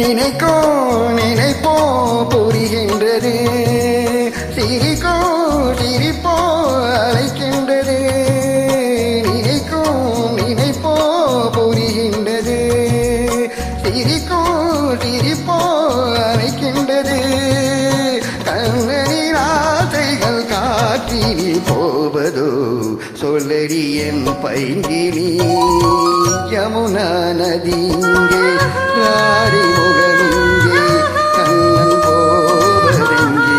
நினைக்கோ நினைப்போ புரிகின்றது, சிரிக்கோ சிரிப்போ அழைக்கின்றது. நினைக்கோ நினைப்போ புரிகின்றது, சிரிக்கோ சிரிப்போ அழைக்கின்றது. கண்ணனின் ஆசைகள் காற்றில் போவதோ சொல்லடி என் பைங்கினி. யமுனா நதி இங்கே, ராரி முகமிங்கே, கண்ணன் போவதெங்கே.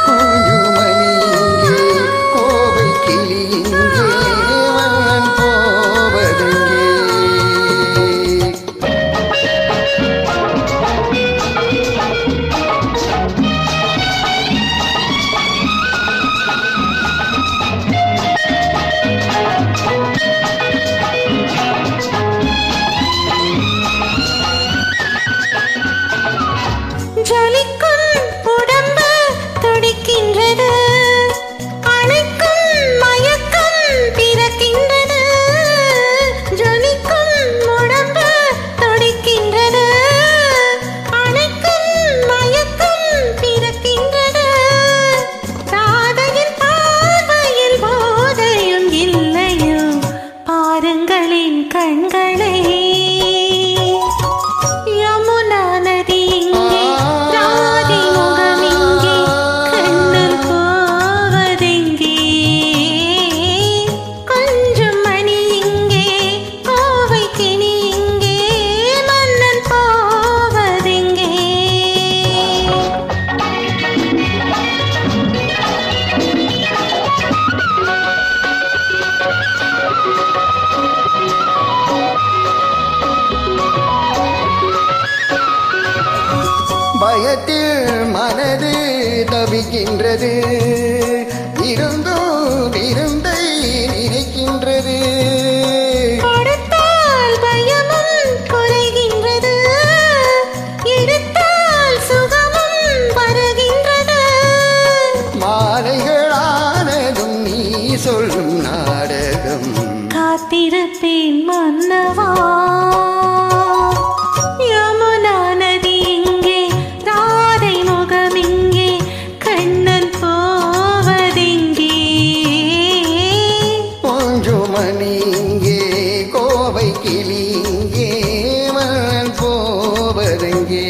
குஞ்சுமணி இங்கே, கோவை கிளி இங்கே, மன்னன் போவதெங்கே. ஜொலிக்கும் உடம்பு துடிக்கின்றது, அணைக்கும் மயக்கம் பிறக்கின்றது. ஜொலிக்கும் உடம்பு துடிக்கின்றது, அணைக்கும் மயக்கம் பிறக்கின்றது. ராதையின் பார்வையில் போதையும் இல்லையோ, பாருங்களின் கண்களை. யமுனா நதி இங்கே, ராதை முகம் இங்கே, கண்ணன் போவதெங்கே. கொஞ்சம் மணி இங்கே, கோவை கிளி இங்கே, மன்னன் போவதெங்கே. பயத்தில் மனது தவிக்கின்றது, இருந்தும் இருந்தை நினைக்கின்றது. கொடுத்தால் பயமும் குறைகின்றது, எடுத்தால் சுகமும் வருகின்றது. மாலைகளானதும் நீ சொல்லும் நாடகம், காத்திருப்பேன் மன்னவா. யமுனா நதி இங்கே, ராதை முகம் இங்கே, கண்ணன் போவதெங்கே. குஞ்சுமணி இங்கே, கோவை கிளி இங்கே, மன்னன் போவதெங்கே.